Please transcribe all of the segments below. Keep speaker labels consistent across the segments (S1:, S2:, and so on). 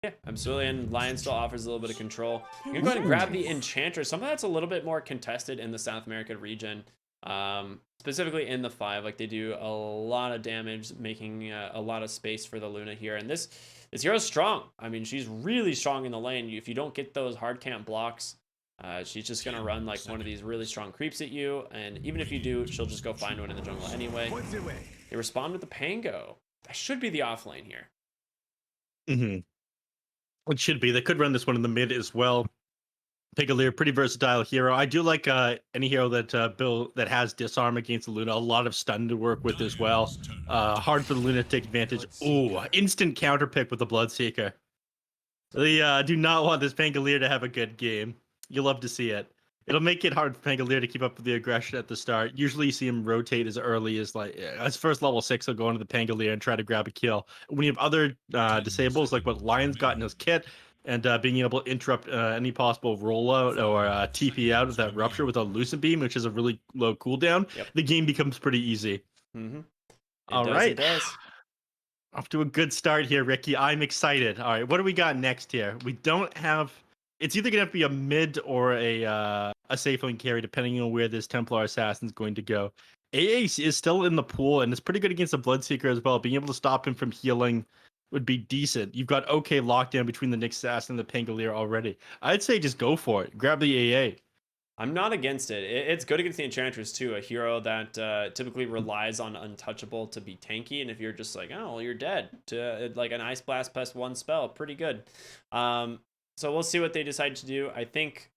S1: Yeah, absolutely. And Lion still offers a little bit of control. I'm gonna go ahead and grab the Enchantress, something that's a little bit more contested in the South America region, specifically in the 5. Like they do a lot of damage, making a lot of space for the Luna here. And this hero's strong. I mean, she's really strong in the lane. If you don't get those hard camp blocks, she's just gonna run like one of these really strong creeps at you. And even if you do, she'll just go find one in the jungle anyway. They respond with the Pango. That should be the off lane here.
S2: Hmm. It should be. They could run this one in the mid as well. Pigalier, pretty versatile hero. I do like any hero that that has disarm against the Luna. A lot of stun to work with as well. Hard for the Luna to take advantage. Ooh, instant counter pick with the Bloodseeker. They do not want this Pangolier to have a good game. You'll love to see it. It'll make it hard for Pangolier to keep up with the aggression at the start. Usually you see him rotate as early as as first level 6, he'll go into the Pangolier and try to grab a kill. When you have other disables like what Lion's got in his kit, and being able to interrupt any possible rollout or TP out of that rupture with a Lucid Beam, which is a really low cooldown,
S1: Yep.
S2: the game becomes pretty easy.
S1: Mm-hmm. It
S2: All
S1: does. It
S2: right.
S1: does.
S2: Off to a good start here, Ricky. I'm excited. All right, what do we got next here? We don't have. It's either gonna have to be a mid or a safe lane carry, depending on where this Templar Assassin's going to go. AA is still in the pool, and it's pretty good against the Bloodseeker as well. Being able to stop him from healing would be decent. You've got okay lockdown between the Nyx Assassin and the Pangolier already. I'd say just go for it. Grab the AA.
S1: I'm not against it. It's good against the Enchantress too, a hero that typically relies on Untouchable to be tanky. And if you're just like, oh, well, you're dead to like an Ice Blast plus 1 spell, pretty good. So we'll see what they decide to do. I think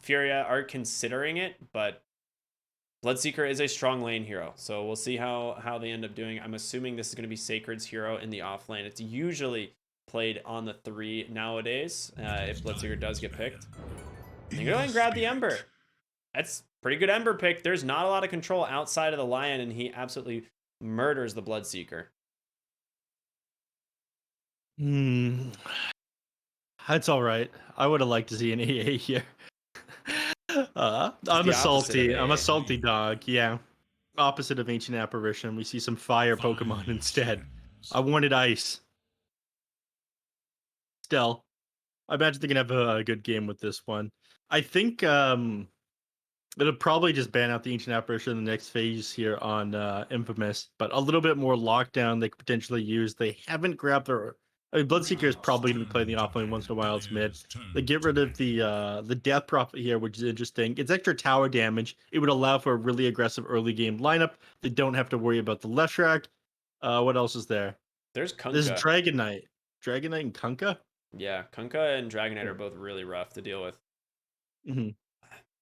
S1: Furia are considering it, but Bloodseeker is a strong lane hero, so we'll see how they end up doing. I'm assuming this is going to be Sacred's hero in the off lane. It's usually played on the 3 nowadays if Bloodseeker does get picked. And go ahead and grab the Ember. That's pretty good Ember pick. There's not a lot of control outside of the Lion, and he absolutely murders the Bloodseeker.
S2: That's all right. I would have liked to see an AA here. I'm
S1: The
S2: a
S1: opposite of
S2: salty. I'm a
S1: AA.
S2: salty dog. Yeah, opposite of Ancient Apparition. We see some fire Pokemon instead. I wanted ice. Still, I imagine they're gonna have a good game with this one. I think it'll probably just ban out the Ancient Apparition in the next phase here on Infamous, but a little bit more lockdown they could potentially use. They haven't grabbed their. I mean, Bloodseeker is probably going to be playing the offlane once in a while. It's mid. They get rid of the Death Prophet here, which is interesting. It's extra tower damage. It would allow for a really aggressive early game lineup. They don't have to worry about the left track. What else is there?
S1: There's
S2: There's
S1: Kunkka.
S2: Dragonite and Kunkka.
S1: Yeah, Kunkka and Dragonite are both really rough to deal with.
S2: Mm-hmm.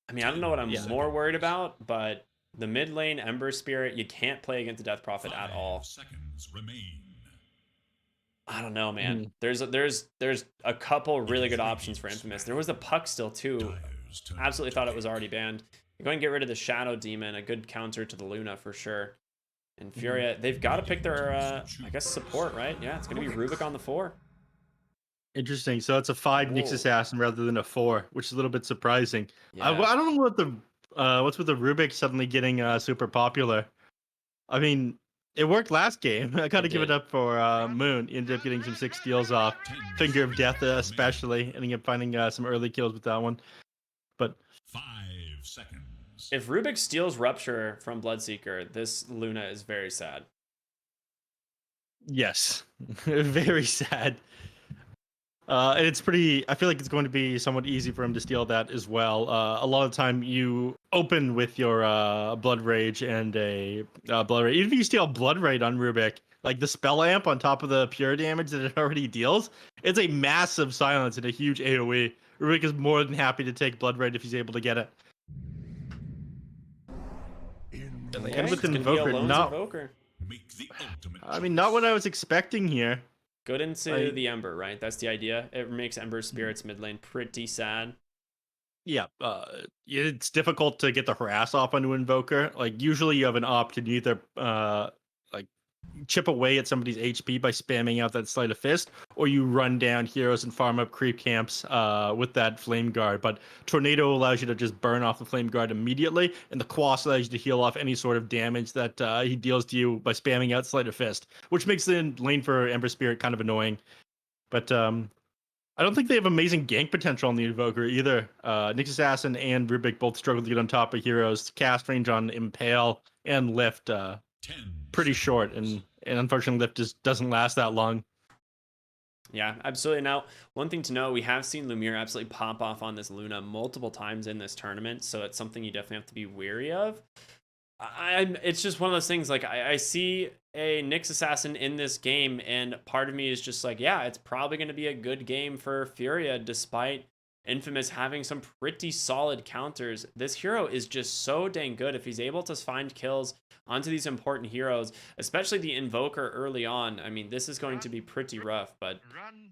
S1: I mean, I don't know what I'm
S2: Yeah.
S1: more worried about, but the mid lane Ember Spirit, you can't play against the Death Prophet at all.
S3: Seconds remain.
S1: I don't know, man.
S2: Mm-hmm.
S1: There's a couple really good options for Infamous. There was a Puck still too. Absolutely thought it was already banned. You're going to get rid of the Shadow Demon, a good counter to the Luna for sure. And Furia, they've got to pick their, I guess, support, right? Yeah, it's going to be Rubik on the 4.
S2: Interesting. So it's a 5 Nyx
S1: Whoa.
S2: Assassin rather than a 4, which is a little bit surprising.
S1: Yeah.
S2: I don't know what's with the Rubik suddenly getting super popular. I mean, it worked last game. I gotta give it up for Moon. He ended up getting some 6 steals off. Finger of Death, especially, ending up finding some early kills with that one. But
S3: 5 seconds.
S1: If Rubik steals Rupture from Bloodseeker, this Luna is very sad.
S2: yes, very sad. And it's pretty. I feel like it's going to be somewhat easy for him to steal that as well. A lot of the time, you open with your Blood Rage and a Blood Rage. Even if you steal Blood Rage on Rubik, like the spell amp on top of the pure damage that it already deals, it's a massive silence and a huge AOE. Rubik is more than happy to take Blood Rage if he's able to get it. And they end with Invoker.
S1: Invoker.
S3: Make the ultimate
S2: I mean, not what I was expecting here.
S1: Good into the Ember, right? That's the idea. It makes Ember Spirit's mid lane pretty sad.
S2: Yeah, it's difficult to get the harass off onto Invoker. Like usually you have an op to either like chip away at somebody's HP by spamming out that Sleight of Fist, or you run down heroes and farm up creep camps with that Flame Guard. But Tornado allows you to just burn off the Flame Guard immediately, and the Quas allows you to heal off any sort of damage that he deals to you by spamming out Sleight of Fist, which makes the lane for Ember Spirit kind of annoying. But I don't think they have amazing gank potential on the Invoker either. Nyx Assassin and Rubik both struggle to get on top of heroes. Cast range on Impale and Lift
S3: 10
S2: pretty
S3: seconds.
S2: short, and unfortunately Lift just doesn't last that long.
S1: Yeah, absolutely. Now, one thing to know, we have seen Lumiere absolutely pop off on this Luna multiple times in this tournament, so it's something you definitely have to be wary of. It's just one of those things, like, I see a Nyx Assassin in this game, and part of me is just like, yeah, it's probably going to be a good game for Furia, despite Infamous having some pretty solid counters. This hero is just so dang good. If he's able to find kills onto these important heroes, especially the Invoker early on, I mean, this is going to be pretty rough, but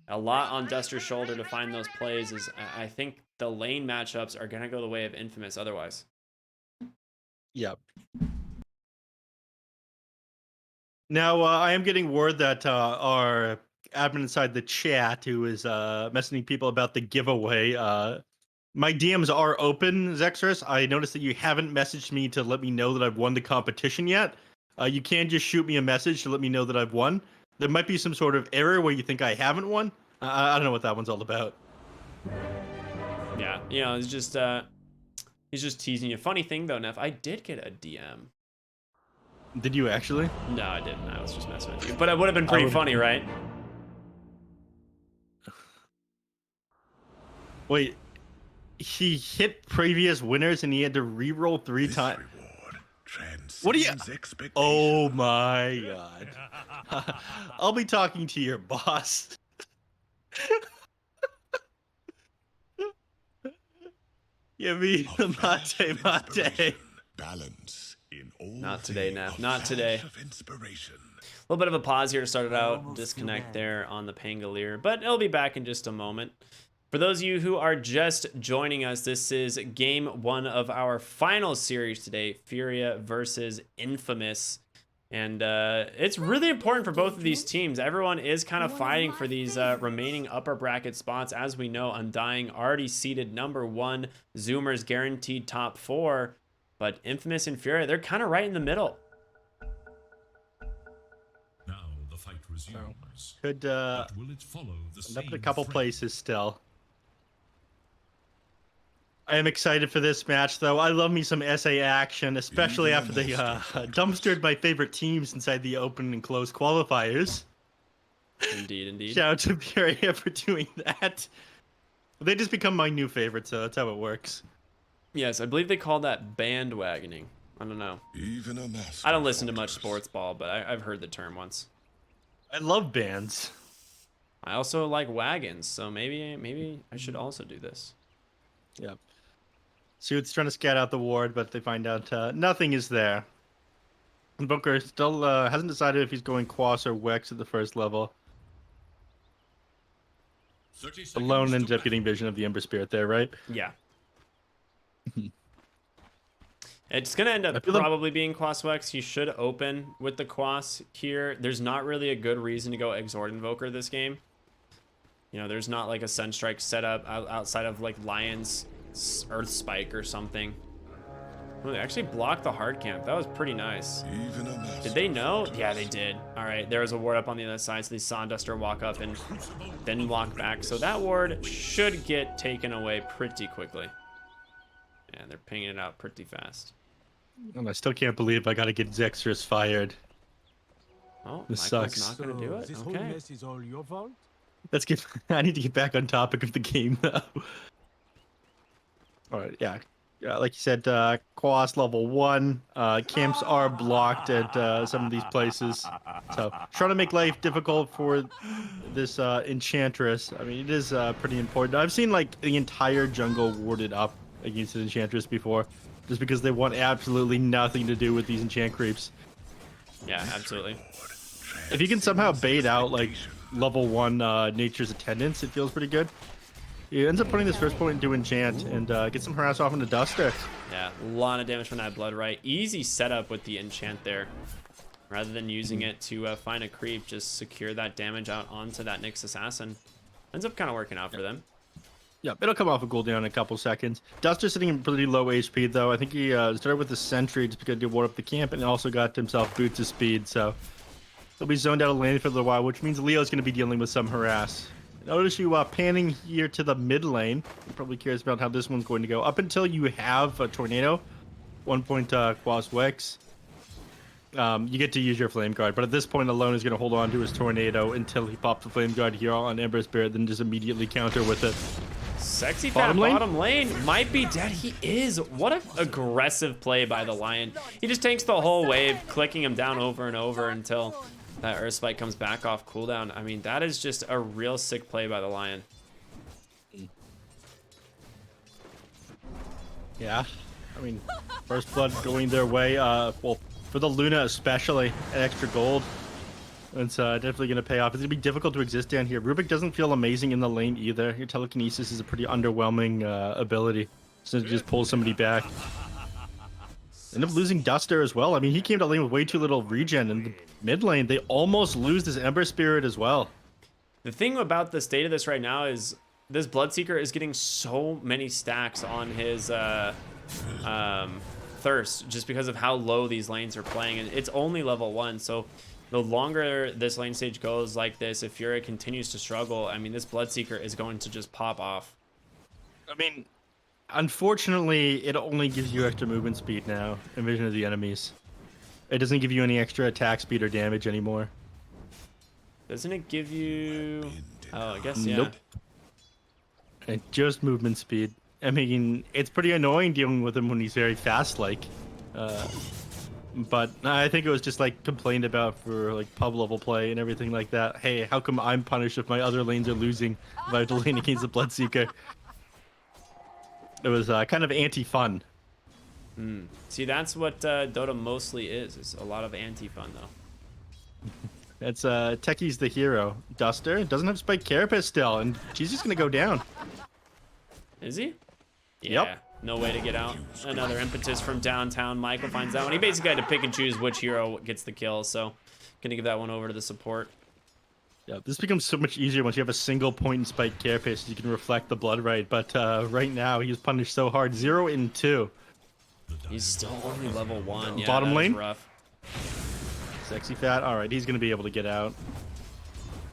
S1: a lot on Duster's shoulder to find those plays. Is I think the lane matchups are going to go the way of Infamous otherwise.
S2: Yep. Now, I am getting word that our admin inside the chat, who is messaging people about the giveaway, my DMs are open, Zexrus. I noticed that you haven't messaged me to let me know that I've won the competition yet. You can just shoot me a message to let me know that I've won. There might be some sort of error where you think I haven't won. I don't know what that one's all about.
S1: Yeah, you know, it's just he's just teasing you. Funny thing though, Neff, I did get a DM.
S2: Did you actually?
S1: No, I didn't. I was just messing with you. But it would have been pretty funny, right?
S2: Wait, he hit previous winners and he had to re-roll 3 times. What do you? Oh my god! I'll be talking to your boss. Give me the mate.
S3: Balance in all
S1: Not today,
S3: things.
S1: Neff. Not today.
S3: Of inspiration.
S1: A little bit of a pause here to start it out. Disconnect there on the Pangolier, but it'll be back in just a moment. For those of you who are just joining us, this is game 1 of our final series today, Furia versus Infamous. And it's really important for both of these teams. Everyone is kind of fighting for these remaining upper bracket spots. As we know, Undying already seated #1. Zoomers guaranteed top 4. But Infamous and Furia, they're kind of right in the middle.
S3: Now the fight resumes.
S2: Could
S3: But will it follow the
S2: end
S3: same
S2: up in a couple
S3: frame?
S2: places still. I am excited for this match, though. I love me some SA action, especially after they dumpstered my favorite teams inside the open and closed qualifiers.
S1: Indeed, indeed.
S2: Shout out to Furia for doing that. They just become my new favorites, so that's how it works.
S1: Yes, I believe they call that bandwagoning. I don't know.
S3: Even a master
S1: I don't listen to much
S3: falters.
S1: sports ball, but I've heard the term once.
S2: I love bands.
S1: I also like wagons, so maybe I should also do this.
S2: Yep. Suit's trying to scout out the ward, but they find out nothing is there. And Bunker still hasn't decided if he's going Quas or Wex at the first level.
S3: 30 seconds
S2: Alone
S3: to
S2: ends up
S3: battle.
S2: getting Vision of the Ember Spirit there, right?
S1: Yeah. It's going to end
S2: I
S1: up
S2: feel like-
S1: probably being Quaswex. He should open with the Quas here. There's not really a good reason to go Exhort Invoker this game. You know, there's not like a Sunstrike setup outside of like Lion's Earth Spike or something. Oh, they actually blocked the hard camp. That was pretty nice.
S3: Even a master
S1: Did they know?
S3: falters.
S1: Yeah, they did. All right, there was a ward up on the other side, so they saw Duster walk up and then walk back. So that ward should get taken away pretty quickly. Yeah, they're pinging it out pretty fast.
S2: And I still can't believe I gotta get Zexrus fired.
S1: Oh,
S2: This
S1: Michael's
S2: sucks.
S1: not going to do it?
S4: This
S1: Okay.
S4: whole mess is all your fault?
S2: Let's get. I need to get back on topic of the game though. All right, yeah. Like you said, Quas level 1. Camps are blocked at some of these places, so trying to make life difficult for this Enchantress. I mean, it is pretty important. I've seen like the entire jungle warded up against an Enchantress before, just because they want absolutely nothing to do with these enchant creeps.
S1: Yeah, absolutely.
S2: If you can somehow bait out like level 1 Nature's Attendance, it feels pretty good. He ends up putting this first point into enchant and get some harass off into Duster.
S1: Yeah, a lot of damage from that blood right. Easy setup with the enchant there. Rather than using it to find a creep, just secure that damage out onto that Nyx Assassin. Ends up kind of working out for them.
S2: Yep, it'll come off a cooldown in a couple seconds. Duster's sitting in pretty low HP though. I think he started with the Sentry just because he ward up the camp and also got himself boots of speed, so he'll be zoned out of lane for a little while, which means Leo's going to be dealing with some harass. Notice you panning here to the mid lane. You're probably curious about how this one's going to go. Up until you have a tornado, 1 point Quas Wex, you get to use your Flame Guard. But at this point, Alone is going to hold on to his tornado until he pops the Flame Guard here on Ember Spirit, then just immediately counter with it.
S1: Sexy Fat bottom lane might be dead. He is. What an aggressive play by the Lion. He just tanks the whole wave, clicking him down over and over until that Earth Spike comes back off cooldown. I mean, that is just a real sick play by the Lion.
S2: Yeah, I mean, First Blood going their way. Well, for the Luna especially, an extra gold. It's definitely going to pay off. It's going to be difficult to exist down here. Rubik doesn't feel amazing in the lane either. Your telekinesis is a pretty underwhelming ability. So it just pulls somebody back. End up losing Duster as well. I mean, he came to lane with way too little regen. In the mid lane, they almost lose this Ember Spirit as well.
S1: The thing about the state of this right now is this Bloodseeker is getting so many stacks on his Thirst just because of how low these lanes are playing. And it's only level 1, so the longer this lane stage goes like this, if Furia continues to struggle, I mean, this Bloodseeker is going to just pop off.
S2: I mean, unfortunately, it only gives you extra movement speed now and vision of the enemies. It doesn't give you any extra attack speed or damage anymore.
S1: Doesn't it give you... Oh, I guess, yeah.
S2: Nope. And just movement speed. I mean, it's pretty annoying dealing with him when he's very fast-like. But I think it was just like complained about for like pub level play and everything like that. Hey, how come I'm punished if my other lanes are losing if I have to lane against the Bloodseeker? It was kind of anti-fun.
S1: See, that's what Dota mostly is a lot of anti-fun, though.
S2: That's Techie's the hero. Duster doesn't have Spike Carapace still, and she's just gonna go down.
S1: Is he? Yeah.
S2: Yep.
S1: No way to get out. Another impetus from downtown. Michael finds that one. He basically had to pick and choose which hero gets the kill, so gonna give that one over to the support.
S2: Yeah, this becomes so much easier once you have a single point in Spike Carapace. You can reflect the blood right, but right now he was punished so hard. 0 and 2.
S1: He's still only level 1. Yeah,
S2: Bottom
S1: that
S2: lane.
S1: is rough.
S2: Sexy Fat. All right, he's gonna be able to get out.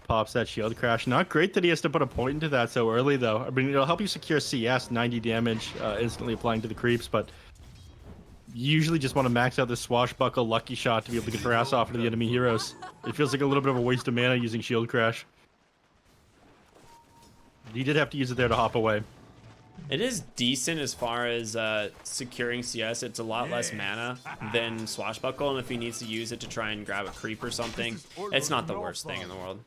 S2: Pops that shield crash. Not great that he has to put a point into that so early, though. I mean, it'll help you secure CS, 90 damage, instantly applying to the creeps, but you usually just want to max out this swashbuckle lucky shot to be able to get your ass off into the enemy heroes. It feels like a little bit of a waste of mana using shield crash. He did have to use it there to hop away.
S1: It is decent as far as securing CS. It's a lot less mana than Swashbuckle, and if he needs to use it to try and grab a creep or something, it's not the worst thing in the world.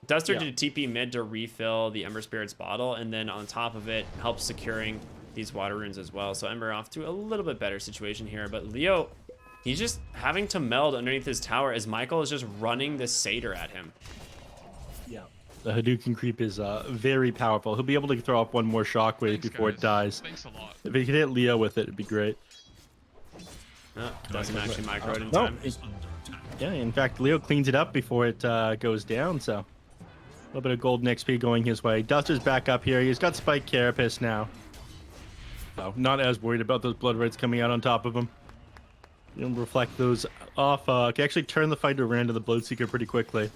S1: Duster did a TP mid to refill the Ember Spirit's bottle, and then on top of it, helps securing these water runes as well. So Ember off to a little bit better situation here, but Leo, he's just having to meld underneath his tower as Michael is just running this Satyr at him.
S2: Yeah. The Hadouken creep is very powerful. He'll be able to throw up one more shockwave before it dies.
S4: Thanks a lot.
S2: If he could hit Leo with it, it'd be great.
S1: No, doesn't actually micro it in
S2: No,
S1: time.
S2: yeah, in fact, Leo cleans it up before it goes down, so a little bit of golden XP going his way. Duster's back up here. He's got Spike Carapace now. So not as worried about those blood reds coming out on top of him. You'll reflect those off. Can actually turn the fight around to the Bloodseeker pretty quickly.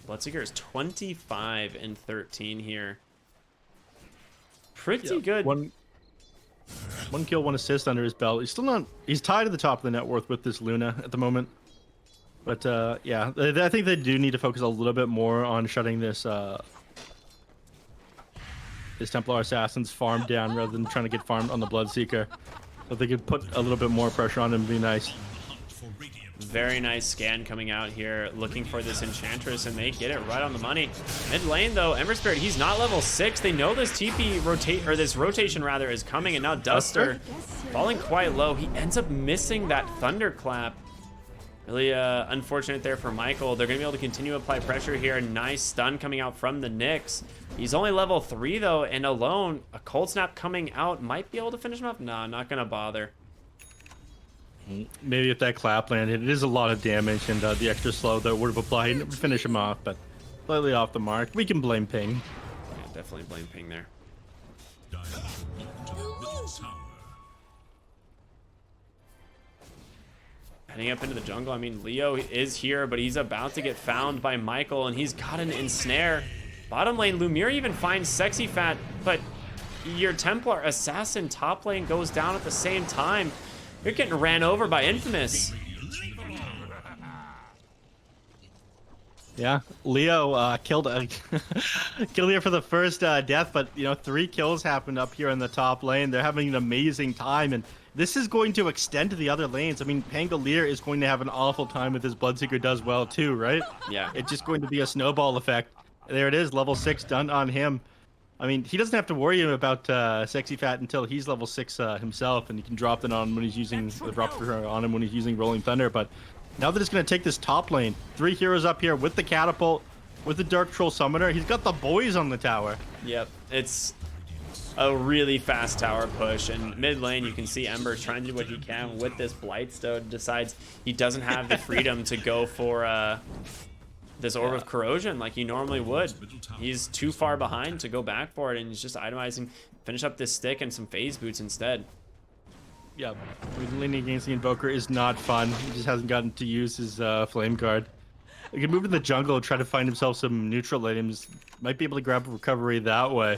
S1: Bloodseeker is 25 and 13 here. Pretty good.
S2: One kill, 1 assist under his belt. He's still not. He's tied to the top of the net worth with this Luna at the moment. But yeah, I think they do need to focus a little bit more on shutting this this Templar Assassin's farm down rather than trying to get farmed on the Bloodseeker. So if they could put a little bit more pressure on him, it'd be nice.
S1: Very nice scan coming out here, looking for this Enchantress, and they get it right on the money. Mid lane though, Ember Spirit, he's not level 6. They know this TP rotate, or this rotation rather, is coming, and now Duster falling quite low. He ends up missing that Thunderclap. Really unfortunate there for Michael. They're gonna be able to continue to apply pressure here. Nice stun coming out from the Nyx. He's only level 3 though, and alone, a Cold Snap coming out might be able to finish him off. Nah, not gonna bother.
S2: Maybe if that clap landed, it is a lot of damage, and the extra slow that would have applied would finish him off, but slightly off the mark. We can blame Ping.
S1: Yeah, definitely blame Ping there. Heading up into the jungle. I mean, Leo is here, but he's about to get found by Michael, and he's got an ensnare. Bottom lane, Lumiere even finds Sexy Fat, but your Templar Assassin top lane goes down at the same time. You're getting ran over by Infamous.
S2: Yeah, Leo killed Leo for the first death, but you know 3 kills happened up here in the top lane. They're having an amazing time, and this is going to extend to the other lanes. I mean, Pangolier is going to have an awful time if his Bloodseeker does well too, right?
S1: Yeah.
S2: It's just going to be a snowball effect. There it is, level 6 done on him. I mean, he doesn't have to worry about Sexy Fat until he's level 6 himself, and he can drop it on when he's using the Rupture on him when he's using Rolling Thunder, but now that it's going to take this top lane, 3 heroes up here with the catapult, with the Dark Troll Summoner. He's got the boys on the tower.
S1: Yep, it's a really fast tower push. And mid lane, you can see Ember trying to do what he can with this Blightstone. Decides he doesn't have the freedom to go for this Orb of Corrosion like he normally would. He's too far behind to go back for it, and he's just itemizing, finish up this stick and some phase boots instead.
S2: Yeah, leaning against the Invoker is not fun. He just hasn't gotten to use his Flame Guard. He can move to the jungle, try to find himself some neutral items. Might be able to grab a recovery that way.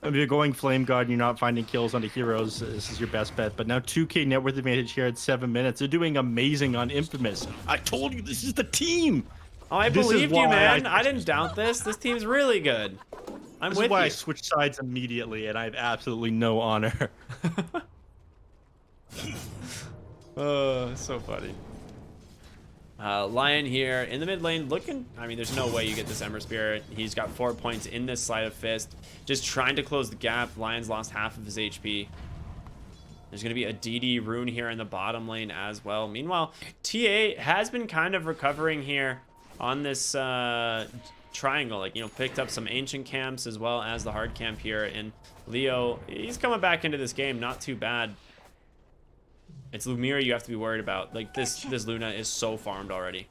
S2: If you're going Flame Guard and you're not finding kills onto heroes, this is your best bet. But now 2k net worth advantage here at 7 minutes. They're doing amazing on Infamous. I told you, this is the team!
S1: Oh, I believed you, man. I didn't doubt this. This team's really good. I'm with you.
S2: This is why I switched sides immediately, and I have absolutely no honor.
S1: So funny. Lion here in the mid lane looking, I mean, there's no way you get this Ember Spirit. He's got 4 points in this Sleight of Fist, just trying to close the gap. Lion's lost half of his HP. There's gonna be a DD rune here in the bottom lane as well. Meanwhile, TA has been kind of recovering here on this triangle, like, you know, picked up some ancient camps as well as the hard camp here, and Leo, he's coming back into this game not too bad. It's Lumiere you have to be worried about. Like, this Luna is so farmed already.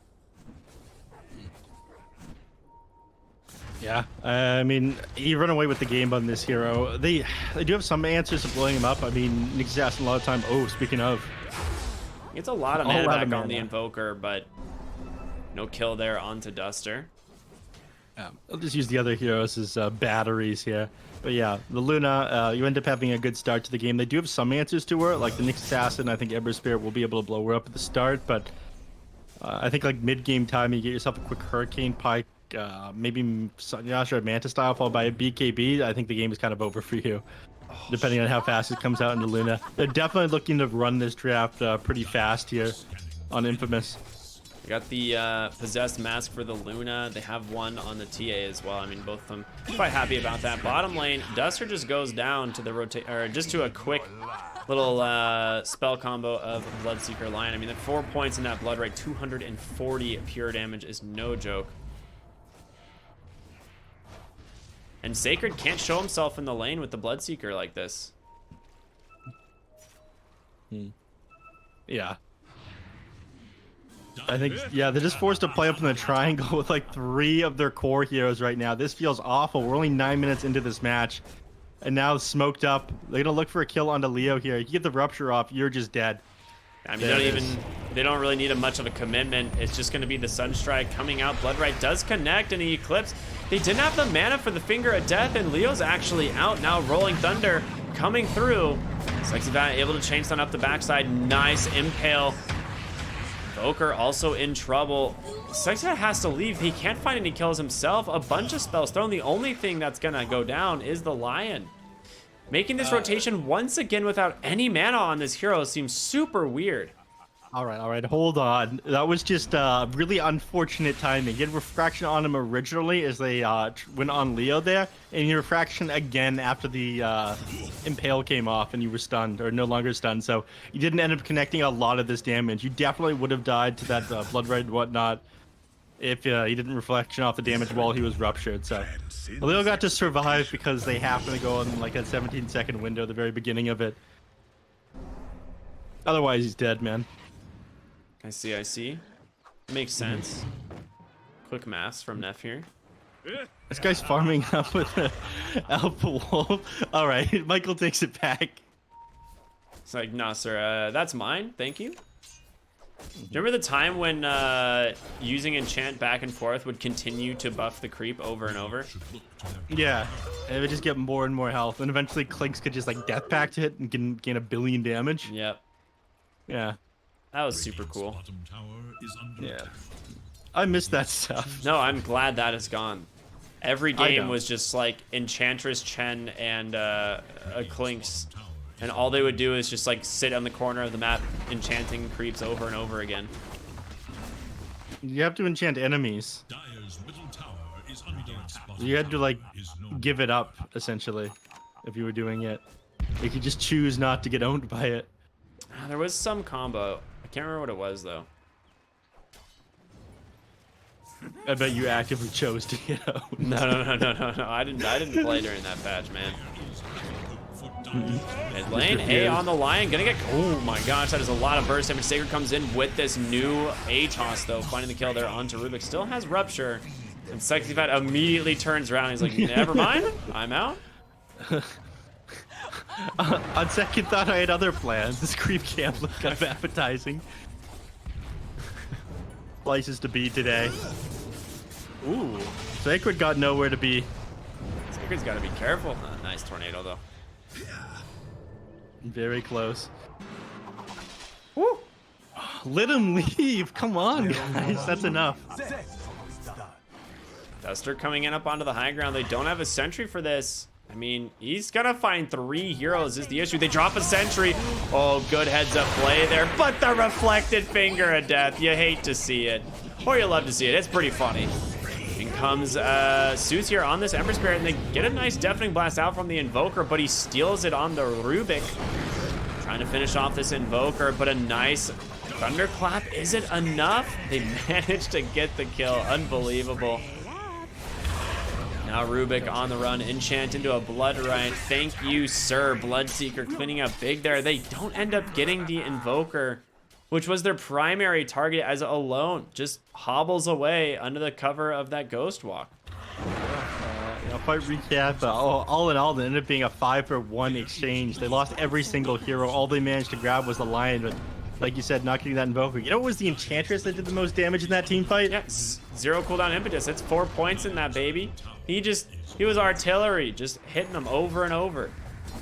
S2: Yeah, I mean, you run away with the game on this hero. They do have some answers to blowing him up. I mean, Nick's asking a lot of time. Oh, speaking of,
S1: It's a lot of mana back on the Invoker, but no kill there onto Duster.
S2: I'll just use the other heroes as batteries here. But yeah, the Luna, you end up having a good start to the game. They do have some answers to her, like the Nyx Assassin. I think Ember Spirit will be able to blow her up at the start, but I think like mid-game time, you get yourself a quick Hurricane Pike, maybe Yasha Manta style, followed by a BKB. I think the game is kind of over for you, depending on how fast it comes out into Luna. They're definitely looking to run this draft pretty fast here on Infamous.
S1: We got the Possessed Mask for the Luna. They have one on the TA as well. I mean, both of them quite happy about that. Bottom lane, Duster just goes down to the or just to a quick little spell combo of Bloodseeker Lion. I mean, the 4 points in that Blood Right, 240 pure damage is no joke. And Sacred can't show himself in the lane with the Bloodseeker like this.
S2: Yeah. I think, yeah, they're just forced to play up in the triangle with like 3 of their core heroes right now. This feels awful. We're only 9 minutes into this match. And now smoked up. They're going to look for a kill onto Leo here. You get the Rupture off, you're just dead.
S1: I mean, they don't really need much of a commitment. It's just going to be the Sunstrike coming out. Bloodright does connect in the Eclipse. They didn't have the mana for the Finger of Death, and Leo's actually out now. Rolling Thunder coming through. Sexy Bat able to chain stun up the backside. Nice Impale. Invoker also in trouble. Sexy Bat has to leave. He can't find any kills himself. A bunch of spells thrown. The only thing that's going to go down is the Lion. Making this rotation once again without any mana on this hero seems super weird.
S2: All right, hold on. That was just really unfortunate timing. You had Refraction on him originally as they went on Leo there, and you Refraction again after the Impale came off and you were stunned, or no longer stunned, so you didn't end up connecting a lot of this damage. You definitely would have died to that Blood Red and whatnot if he didn't Reflection off the damage while he was Ruptured, so... Leo got to survive because they happened to go in like a 17-second window at the very beginning of it. Otherwise, he's dead, man.
S1: I see. Makes sense. Quick maths from Neph here.
S2: This guy's farming up with an Alpha Wolf. All right, Michael takes it back.
S1: It's like, nah, sir, that's mine. Thank you. Do you remember the time when using enchant back and forth would continue to buff the creep over and over?
S2: Yeah, and it would just get more and more health, and eventually Clinks could just like death pact it and gain 1 billion damage.
S1: Yep.
S2: Yeah.
S1: That was super cool.
S2: Yeah. I miss that stuff.
S1: No, I'm glad that is gone. Every game was just like Enchantress, Chen, and a Clinks. And all they would do is just like sit on the corner of the map enchanting creeps over and over again.
S2: You have to enchant enemies. You had to like give it up essentially if you were doing it. You could just choose not to get owned by it.
S1: There was some combo. I can't remember what it was though.
S2: I bet you actively chose to get owned.
S1: No. I didn't play during that patch, man. Mid lane, A on the Lion, gonna get, oh my gosh, that is a lot of burst damage. Sacred comes in with this new A toss though, finding the kill there onto Rubik. Still has Rupture, and Sexy Fat immediately turns around. He's like, never mind, I'm out.
S2: On second thought, I had other plans. This creep camp looked kind of appetizing. Places to be today. Ooh, Sacred got nowhere to be.
S1: Sacred's gotta be careful. Nice tornado though.
S2: Very close. Woo! Let him leave. Come on, guys. That's enough.
S1: Duster coming in up onto the high ground. They don't have a sentry for this. I mean, he's gonna find 3 heroes is the issue. They drop a sentry. Oh, good heads up play there. But the reflected finger of death. You hate to see it. Or you love to see it. It's pretty funny. In comes Zeus here on this Ember Spirit, and they get a nice Deafening Blast out from the Invoker, but he steals it on the Rubik. Trying to finish off this Invoker, but a nice Thunderclap. Is it enough? They managed to get the kill. Unbelievable. Now Rubik on the run, enchant into a Blood Right. Thank you, sir. Bloodseeker cleaning up big there. They don't end up getting the Invoker, which was their primary target, as alone just hobbles away under the cover of that Ghost Walk.
S2: Fight recap. All in all, it ended up being a 5-for-1 exchange. They lost every single hero. All they managed to grab was the Lion, but like you said, not getting that Invoker. You know what was the Enchantress that did the most damage in that team fight?
S1: Yeah, 0 cooldown impetus. It's 4 points in that baby. He was artillery, just hitting them over and over.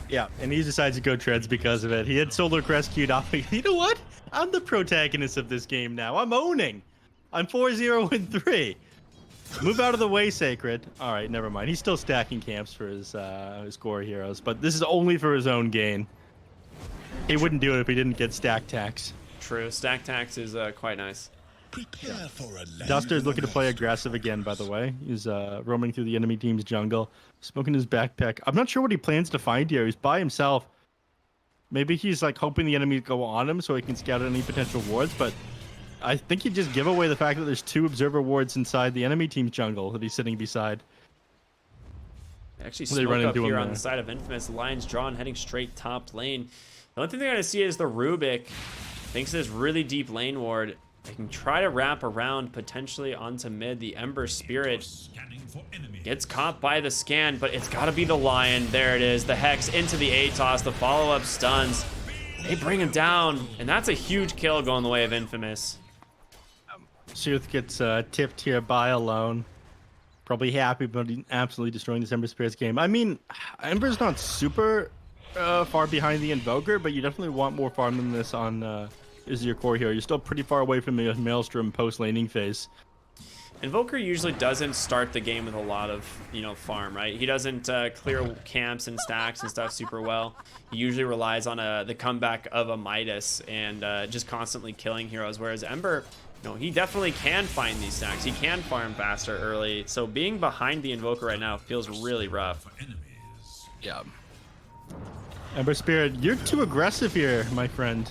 S2: Yeah, and he decides to go treads because of it. He had Solar rescued off. You know what? I'm the protagonist of this game now. I'm owning. I'm 4-0-3. Move out of the way, Sacred. All right, never mind. He's still stacking camps for his core heroes, but this is only for his own gain. He wouldn't do it if he didn't get stack tax.
S1: True. Stack tax is quite nice.
S3: Prepare for a
S2: Duster's looking to play aggressive again, by the way. He's roaming through the enemy team's jungle, smoking his backpack. I'm not sure what he plans to find here. He's by himself. Maybe he's like hoping the enemy go on him so he can scout any potential wards, but I think he'd just give away the fact that there's 2 observer wards inside the enemy team's jungle that he's sitting beside.
S1: They actually smoke up here on the side of Infamous. Lion's drawn, heading straight top lane. The only thing they're going to see is the Rubik. Thanks to this really deep lane ward, they can try to wrap around potentially onto mid. The Ember Spirit gets caught by the scan, but it's got to be the Lion. There it is. The Hex into the A-Toss. The follow-up stuns. They bring him down, and that's a huge kill going the way of Infamous.
S2: Sooth gets tipped here by Alone. Probably happy, but absolutely destroying this Ember Spirit's game. I mean, Ember's not super far behind the Invoker, but you definitely want more farm than this on is your core hero. You're still pretty far away from the Maelstrom post-laning phase.
S1: Invoker usually doesn't start the game with a lot of, farm, right? He doesn't clear camps and stacks and stuff super well. He usually relies on the comeback of a Midas and just constantly killing heroes, whereas Ember, he definitely can find these stacks. He can farm faster early, so being behind the Invoker right now feels really rough.
S2: Yeah. Ember Spirit, you're too aggressive here, my friend.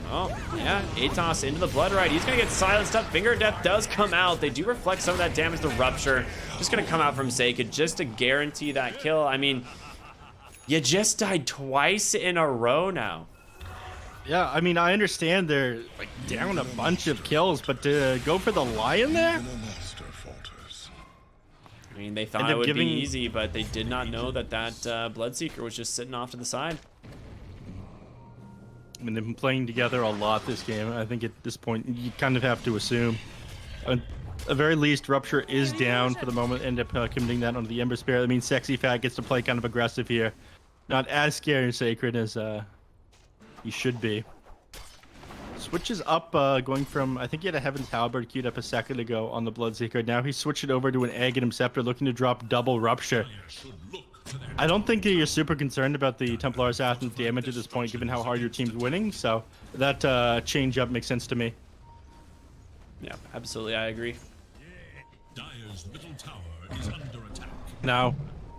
S1: Oh, yeah, Atos into the Blood Right. He's going to get silenced up. Finger of Death does come out. They do reflect some of that damage to Rupture. Just going to come out from Sacred just to guarantee that kill. I mean, you just died twice in a row now.
S2: Yeah, I mean, I understand they're like down a bunch of kills, but to go for the Lion there?
S1: I mean, they thought it would be easy, but they did not know that Bloodseeker was just sitting off to the side.
S2: mean, they've been playing together a lot this game. I think at this point, you kind of have to assume. At the very least, Rupture is down for the moment. End up committing that onto the Ember Spirit. That means Sexy Fat gets to play kind of aggressive here. Not as scary and Sacred as he should be. Switches up, going from, I think he had a Heaven's Halberd queued up a second ago on the Bloodseeker. Now he's switched it over to an Aghanim Scepter, looking to drop double Rupture. I don't think that you're super concerned about the Templar Assassin's damage at this point, given how hard your team's winning. So that change up makes sense to me.
S1: Yeah, absolutely, I agree.
S3: Dire's middle tower is under attack.
S2: Now,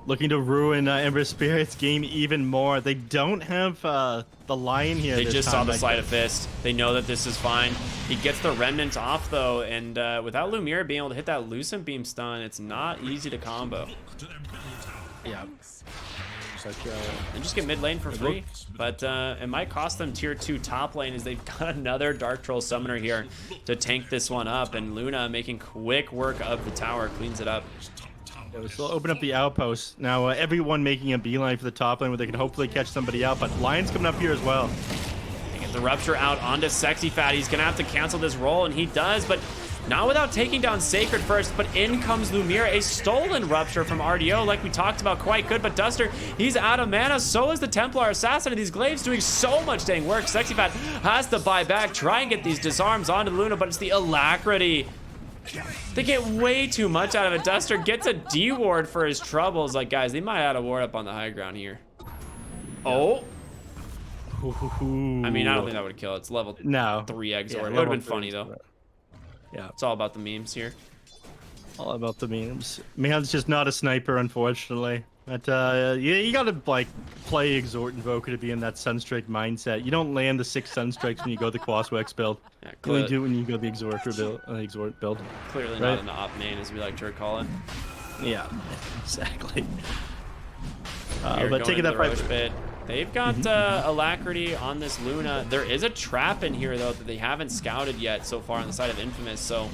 S2: looking to ruin Ember Spirit's game even more. They don't have the Lion here.
S1: They
S2: this
S1: just
S2: time.
S1: saw the Sleight of Fist. They know that this is fine. He gets the Remnant off, though, and without Lumiere being able to hit that Lucent Beam stun, it's not easy to combo.
S2: Yeah.
S1: And just get mid lane for free. But it might cost them tier 2 top lane, as they've got another Dark Troll Summoner here to tank this one up. And Luna making quick work of the tower, cleans it up.
S2: Yeah, we still open up the outpost. Now everyone making a beeline for the top lane where they can hopefully catch somebody out. But Lion's coming up here as well.
S1: They get the Rupture out onto Sexy Fat. He's going to have to cancel this roll, and he does. But not without taking down Sacred first, but in comes Lumiere, a stolen Rupture from RDO, like we talked about, quite good, but Duster, he's out of mana, so is the Templar Assassin, and these Glaives doing so much dang work. Sexy Fat has to buy back, try and get these disarms onto Luna, but it's the Alacrity. They get way too much out of it. Duster gets a D-ward for his troubles. Like, guys, they might add a ward up on the high ground here. Oh. I mean, I don't think that would kill. It's level 3 exort.
S2: Yeah,
S1: It would have been funny, though.
S2: Yeah,
S1: It's all about the memes here.
S2: all about the memes. Man's just not a sniper, unfortunately. But you gotta like play Exhort Invoker to be in that Sunstrike mindset. You don't land the 6 Sunstrikes when you go the Quaswex build.
S1: Yeah,
S2: You only do it when you go the Exhort build.
S1: Clearly
S2: Right.
S1: not an op main, as we like to recall it.
S2: Yeah, exactly.
S1: Here,
S2: But
S1: going
S2: taking
S1: into
S2: that
S1: the
S2: fight.
S1: Roche pit. They've got Alacrity on this Luna. There is a trap in here, though, that they haven't scouted yet so far on the side of Infamous. So,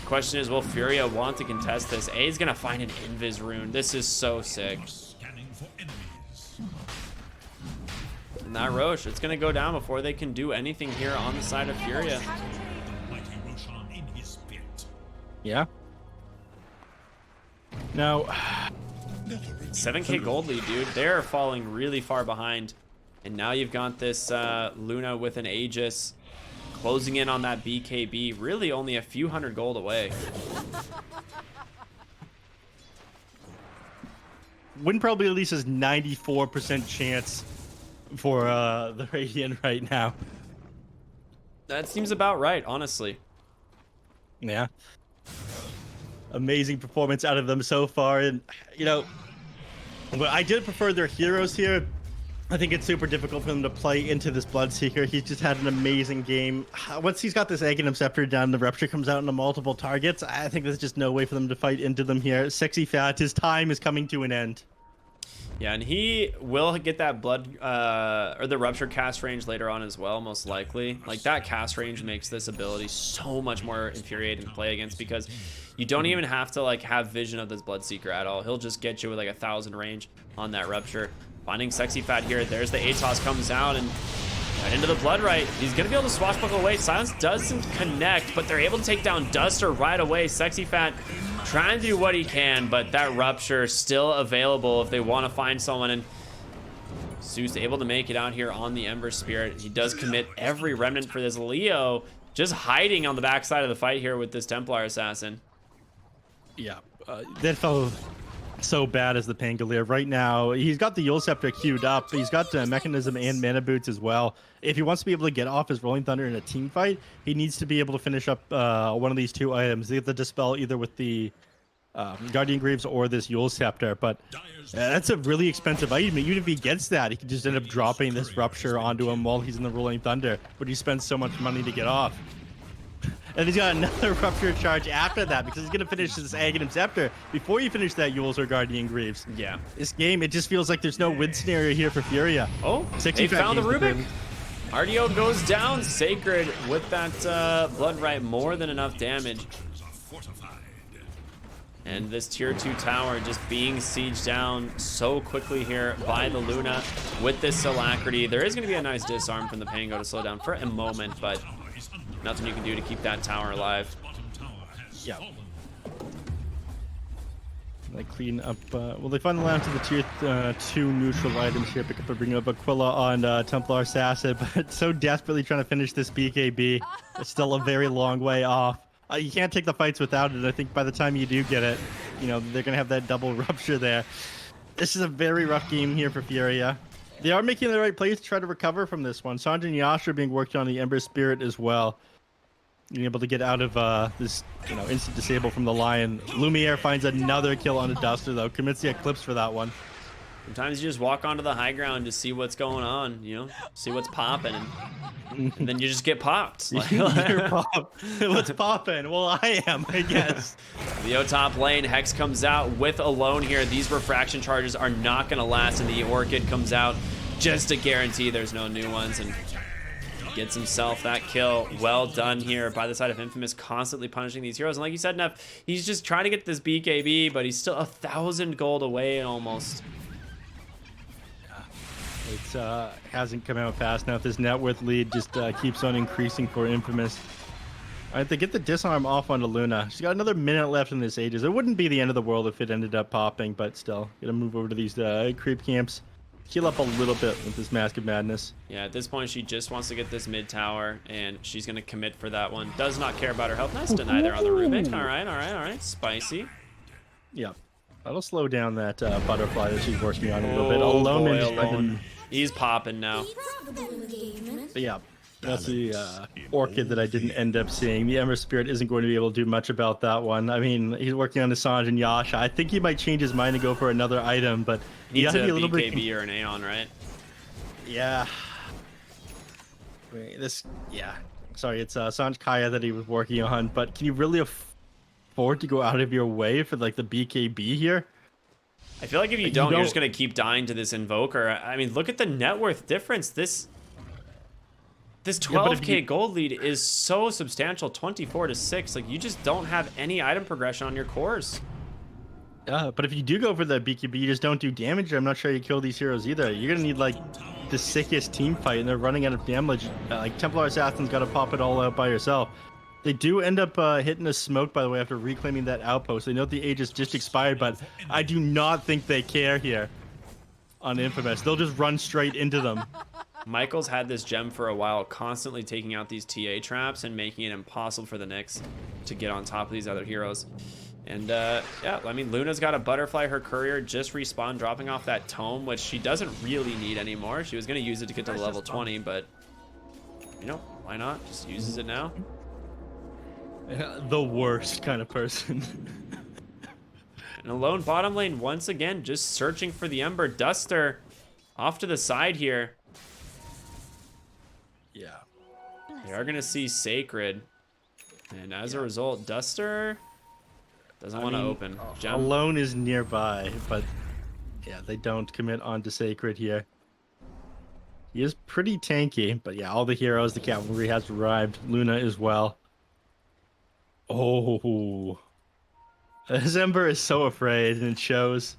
S1: question is, will Furia want to contest this? A is going to find an Invis rune. This is so sick.
S3: Scanning for enemies.
S1: And that Roche, it's going to go down before they can do anything here on the side of Furia.
S3: The mighty Roshan in his pit.
S2: Yeah. Now,
S1: 7k gold lead, dude. They're falling really far behind. And now you've got this Luna with an Aegis closing in on that BKB. Really only a few hundred gold away.
S2: win probably at least has 94% chance for the Radiant right now.
S1: That seems about right, honestly.
S2: Yeah. Amazing performance out of them so far. And, you know, but I did prefer their heroes here. I think it's super difficult for them to play into this Bloodseeker. He's just had an amazing game. Once he's got this Aghanim Scepter down, the Rupture comes out into multiple targets. I think there's just no way for them to fight into them here. Sexy Fat, his time is coming to an end.
S1: Yeah, and he will get that blood or the Rupture cast range later on as well, most likely. Like, that cast range makes this ability so much more infuriating to play against, because you don't even have to like have vision of this Bloodseeker at all. He'll just get you with like 1,000 range on that Rupture. Finding Sexy Fat here. There's the Atos comes out and right into the Blood Right. He's gonna be able to swashbuckle away. Silence doesn't connect, but they're able to take down Duster right away. Sexy Fat trying to do what he can, but that Rupture still available if they want to find someone. And Zeus able to make it out here on the Ember Spirit. He does commit every remnant for this. Leo just hiding on the backside of the fight here with this Templar Assassin.
S2: Yeah, that felt so bad as the Pangolier. Right now, he's got the Yule Scepter queued up. He's got Mechanism and Mana Boots as well. If he wants to be able to get off his Rolling Thunder in a team fight, he needs to be able to finish up one of these two items. Get the Dispel either with the Guardian Greaves or this Yule Scepter. But that's a really expensive item. Even if he gets that, he could just end up dropping this Rupture onto him while he's in the Rolling Thunder. But he spends so much money to get off. And he's got another Rupture charge after that, because he's going to finish this Aghanim Scepter before you finish that Yules or Guardian Greaves.
S1: Yeah.
S2: This game, it just feels like there's no win scenario here for Furia.
S1: Oh, they found the Rubik. RDO goes down. Sacred with that Blood Right, more than enough damage. And this tier 2 tower just being sieged down so quickly here by the Luna with this Alacrity. There is going to be a nice disarm from the Pango to slow down for a moment, but nothing you can do to keep that tower alive.
S2: Yeah. They clean up. Well, they finally land to the tier 2 neutral items here. Pick up a bring up Aquila on Templar Assassin, but so desperately trying to finish this BKB. It's still a very long way off. You can't take the fights without it. I think by the time you do get it, you know, they're going to have that double rupture there. This is a very rough game here for Furia. They are making the right plays to try to recover from this one. Sanj and Yasha are being worked on the Ember Spirit as well. Being able to get out of this, you know, instant disable from the Lion. Lumiere finds another kill on a Duster, though. Commits the Eclipse for that one.
S1: Sometimes you just walk onto the high ground to see what's going on, you know, see what's popping, and then you just get popped. Like,
S2: You're popped. What's popping? Well, I am, I guess.
S1: Leo top lane, Hex comes out with Alone here. These refraction charges are not going to last, and the Orchid comes out just to guarantee there's no new ones, and gets himself that kill. Well done here by the side of Infamous, constantly punishing these heroes. And like you said, Neph, he's just trying to get this BKB, but he's still 1,000 gold away almost.
S2: It hasn't come out fast enough. This net worth lead just keeps on increasing for Infamous. All right, they get the disarm off onto Luna. She's got another minute left in this Aegis. It wouldn't be the end of the world if it ended up popping, but still, gonna move over to these creep camps. Heal up a little bit with this Mask of Madness.
S1: Yeah, at this point, she just wants to get this mid tower, and she's gonna commit for that one. Does not care about her health. Nice deny there on the Rubik. All right, all right, all right. Spicy.
S2: Yeah, that'll slow down that butterfly that she's working on a little bit. Alone,
S1: Alone. He's popping now.
S2: But yeah, that's the Orchid that I didn't end up seeing. The Ember Spirit isn't going to be able to do much about that one. I mean, he's working on the Sanj and Yasha. I think he might change his mind and go for another item, but
S1: he needs
S2: gotta
S1: a
S2: be a little
S1: BKB
S2: bit...
S1: or an Aeon, right?
S2: Yeah. Wait, yeah. Sorry, it's Sanj Kaya that he was working on, but can you really afford to go out of your way for like the BKB here?
S1: I feel like if you don't, you're just gonna keep dying to this Invoker. I mean, look at the net worth difference. This 12k gold lead is so substantial, 24-6. Like, you just don't have any item progression on your cores.
S2: Yeah, but if you do go for the BKB, you just don't do damage. I'm not sure you kill these heroes either. You're gonna need like the sickest team fight, and they're running out of damage. Like Templar Assassin's got to pop it all out by yourself. They do end up hitting a smoke, by the way, after reclaiming that outpost. They know the Aegis just expired, but I do not think they care here on Infamous. They'll just run straight into them.
S1: Michael's had this gem for a while, constantly taking out these TA traps and making it impossible for the Nyx to get on top of these other heroes. And yeah, I mean, Luna's got a butterfly. Her courier just respawned, dropping off that tome, which she doesn't really need anymore. She was going to use it to get to level 20, but, you know, why not? Just uses it now.
S2: The worst kind of person.
S1: And Alone bottom lane once again, just searching for the Ember. Duster off to the side here.
S2: Yeah.
S1: They are going to see Sacred. And as a result, Duster doesn't want to open. Gem.
S2: Alone is nearby, but yeah, they don't commit onto Sacred here. He is pretty tanky, but yeah, all the heroes, the cavalry has arrived. Luna as well. Oh, this Ember is so afraid, and it shows.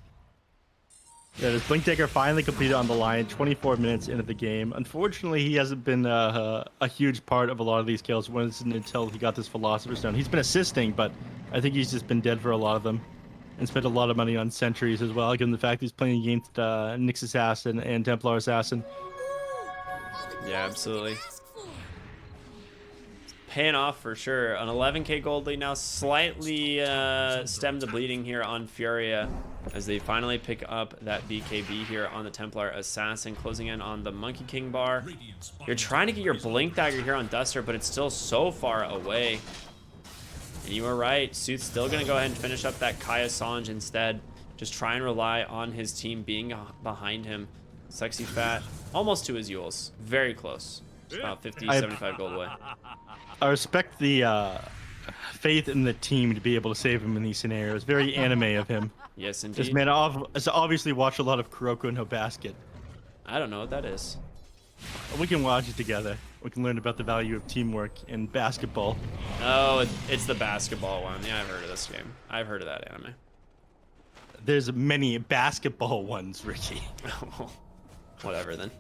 S2: Yeah, this Blink Dagger finally completed on the Lion 24 minutes into the game. Unfortunately, he hasn't been a huge part of a lot of these kills until he got this Philosopher's Stone. He's been assisting, but I think he's just been dead for a lot of them. And spent a lot of money on sentries as well, given the fact he's playing against Nyx Assassin and Templar Assassin.
S1: Yeah, absolutely. Paying off for sure. An 11k gold lead now, slightly stemmed the bleeding here on Furia as they finally pick up that BKB here on the Templar Assassin, closing in on the Monkey King bar. You're trying to get your Blink Dagger here on Duster, but it's still so far away. And you were right, Suit's still going to go ahead and finish up that Kaya Sanj instead. Just try and rely on his team being behind him. Sexy Fat, almost to his Yules. Very close. It's about 50, 75 gold away.
S2: I respect the faith in the team to be able to save him in these scenarios. Very anime of him.
S1: Yes, indeed.
S2: This man has obviously watched a lot of Kuroko no Basket.
S1: I don't know what that is.
S2: We can watch it together. We can learn about the value of teamwork in basketball.
S1: Oh, it's the basketball one. Yeah, I've heard of this game. I've heard of that anime.
S2: There's many basketball ones, Ricky.
S1: Whatever then.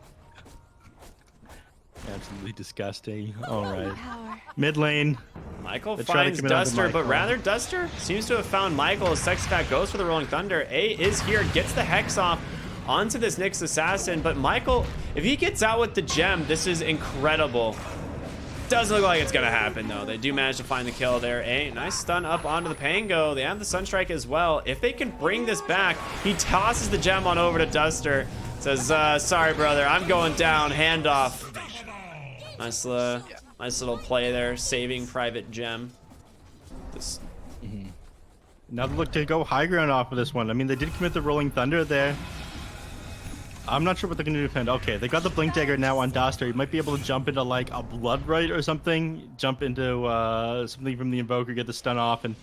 S2: Absolutely disgusting. All right. Mid lane.
S1: Michael
S2: They try to
S1: finds
S2: commit onto
S1: Duster, but
S2: Michael.
S1: rather Duster seems to have found Michael. As Sexcat goes for the Rolling Thunder. A is here, gets the Hex off onto this Nyx Assassin, but Michael, if he gets out with the gem, this is incredible. Doesn't look like it's gonna happen though. They do manage to find the kill there. A nice stun up onto the Pango. They have the Sunstrike as well. If they can bring this back, he tosses the gem on over to Duster. Says, sorry brother, I'm going down, handoff. Nice little play there, saving Private Gem. This
S2: Now they look to go high ground off of this one. I mean, they did commit the Rolling Thunder there. I'm not sure what they're going to defend. Okay, they got the Blink Dagger now on Duster. He might be able to jump into like a Blood Right or something. Jump into something from the Invoker, get the stun off, and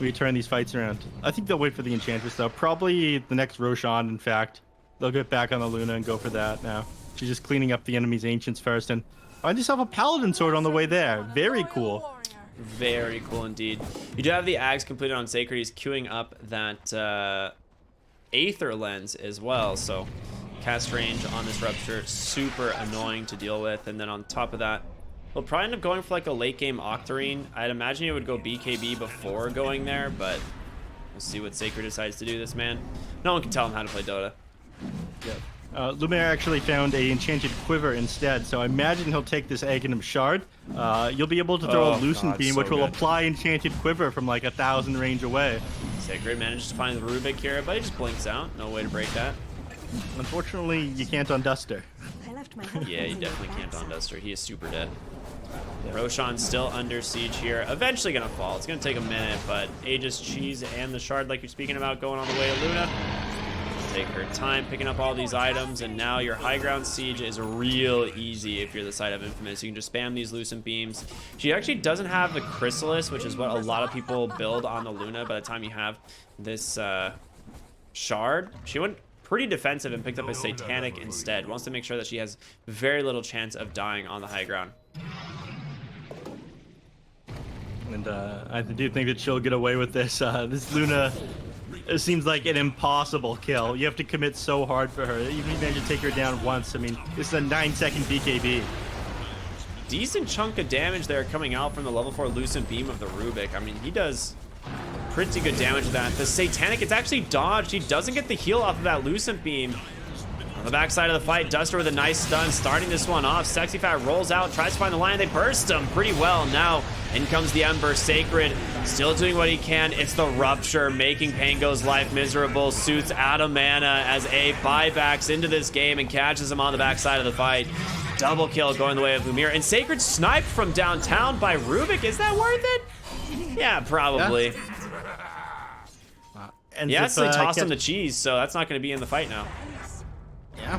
S2: we turn these fights around. I think they'll wait for the Enchantress though. Probably the next Roshan, in fact. They'll get back on the Luna and go for that now. She's just cleaning up the enemy's Ancients first, and find yourself a Paladin sword on the way there. Very cool.
S1: very cool indeed. You do have the Ags completed on Sacred. He's queuing up that Aether Lens as well, so cast range on this Rupture, super annoying to deal with. And then on top of that, we'll probably end up going for like a late game Octarine. I'd imagine it would go BKB before going there, but we'll see what Sacred decides to do this man. No one can tell him how to play Dota.
S2: Yep. Lumiere actually found a enchanted quiver instead, so I imagine he'll take this Aghanim shard. You'll be able to throw a Lucent Beam, which will apply enchanted quiver from like 1,000 range away.
S1: Sacred manages to find the Rubik here, but he just blinks out. No way to break that.
S2: Unfortunately, you can't on Duster.
S1: Yeah, you definitely can't on Duster. He is super dead. Roshan's still under siege here. Eventually gonna fall. It's gonna take a minute, but Aegis, Cheese, and the shard, like you're speaking about, going on the way to Luna. Take her time picking up all these items, and now your high ground siege is real easy if you're the side of Infamous. You can just spam these Lucent Beams. She actually doesn't have the Chrysalis, which is what a lot of people build on the Luna. By the time you have this shard, she went pretty defensive and picked up a Satanic instead. Wants to make sure that she has very little chance of dying on the high ground.
S2: And I do think that she'll get away with this. This Luna, it seems like an impossible kill. You have to commit so hard for her. Even if you manage to take her down once, I mean, this is a 9-second BKB.
S1: Decent chunk of damage there coming out from the level 4 Lucent Beam of the Rubik. I mean, he does pretty good damage to that. The Satanic, it's actually dodged. He doesn't get the heal off of that Lucent Beam. On the backside of the fight, Duster with a nice stun, starting this one off. Sexy Fat rolls out, tries to find the line. They burst him pretty well. Now, in comes the Ember. Sacred, still doing what he can. It's the Rupture, making Pango's life miserable. Suits out of mana as A buybacks into this game and catches him on the backside of the fight. Double kill going the way of Lumiere. And Sacred sniped from downtown by Rubik. Is that worth it? Yeah, probably.
S2: And
S1: Yeah,
S2: if,
S1: so they tossed him the cheese, so that's not going to be in the fight now.
S2: Yeah.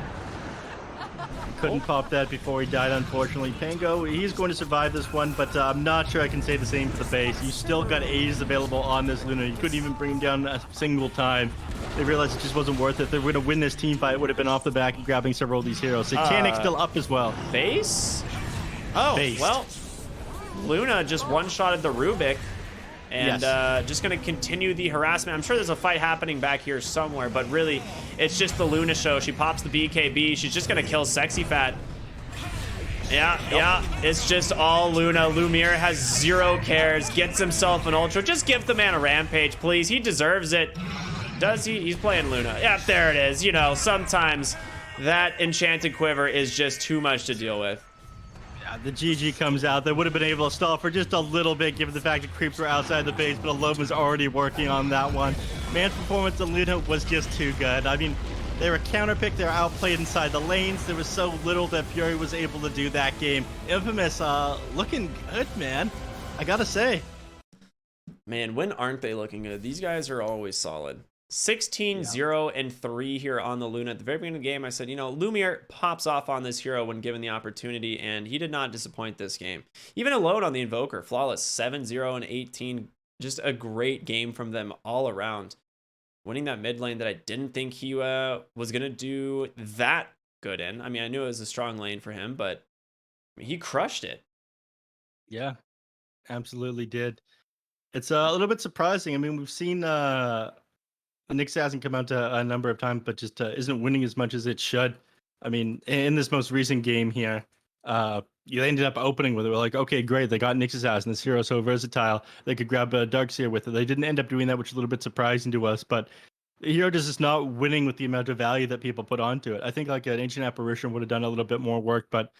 S2: Couldn't pop that before he died, unfortunately. Pango, he's going to survive this one, but I'm not sure I can say the same for the base. You still got A's available on this Luna. You couldn't even bring him down a single time. They realized it just wasn't worth it. If they were going to win this team fight, it would have been off the back and grabbing several of these heroes. Satanic's still up as well.
S1: Base? Oh,
S2: Based.
S1: well, Luna just one-shotted the Rubik. And
S2: Yes.
S1: just going to continue the harassment. I'm sure there's a fight happening back here somewhere, but really, it's just the Luna show. She pops the BKB. She's just going to kill Sexy Fat. Yeah, it's just all Luna. Lumiere has zero cares, gets himself an Ultra. Just give the man a Rampage, please. He deserves it. Does he? He's playing Luna. Yeah, there it is. You know, sometimes that Enchanted Quiver is just too much to deal with.
S2: The GG comes out. They would have been able to stall for just a little bit, given the fact that creeps were outside the base, but Alone was already working on that one. Man's performance on Luna was just too good. I mean, they were counterpicked, they were outplayed inside the lanes. There was so little that Fury was able to do that game. Infamous, looking good, man. I gotta say.
S1: Man, when aren't they looking good? These guys are always solid. 16-0-3 here on the Luna. At the very beginning of the game, I said, you know, Lumiere pops off on this hero when given the opportunity, and he did not disappoint this game. Even alone on the Invoker, flawless 7-0-18. Just a great game from them all around. Winning that mid lane that I didn't think he was going to do that good in. I mean, I knew it was a strong lane for him, but he crushed it.
S2: Yeah, absolutely did. It's a little bit surprising. I mean, we've seen Nyx hasn't come out to a number of times, but just isn't winning as much as it should. I mean, in this most recent game here, you ended up opening with it. We're like, okay, great, they got Nyx's ass, and this hero's so versatile, they could grab a Darkseer with it. They didn't end up doing that, which is a little bit surprising to us, but the hero just is not winning with the amount of value that people put onto it. I think like an Ancient Apparition would have done a little bit more work, but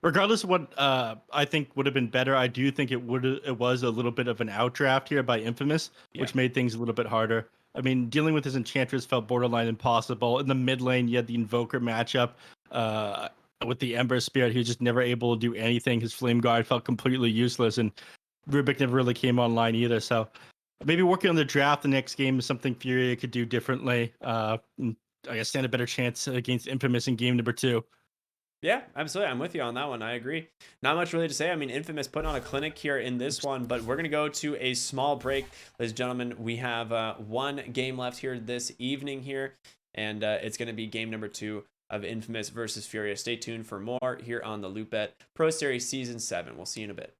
S2: regardless of what I think would have been better, I do think it was a little bit of an outdraft here by Infamous, which made things a little bit harder. I mean, dealing with his Enchantress felt borderline impossible. In the mid lane, you had the Invoker matchup with the Ember Spirit. He was just never able to do anything. His Flame Guard felt completely useless, and Rubik never really came online either. So maybe working on the draft the next game is something Furia could do differently. And I guess stand a better chance against Infamous in game number 2.
S1: Yeah, absolutely. I'm with you on that one. I agree. Not much really to say. I mean, Infamous putting on a clinic here in this one, but we're going to go to a small break. Ladies and gentlemen, we have one game left here this evening here, and it's going to be game number 2 of Infamous versus Furia. Stay tuned for more here on the Loop Bet Pro Series Season 7. We'll see you in a bit.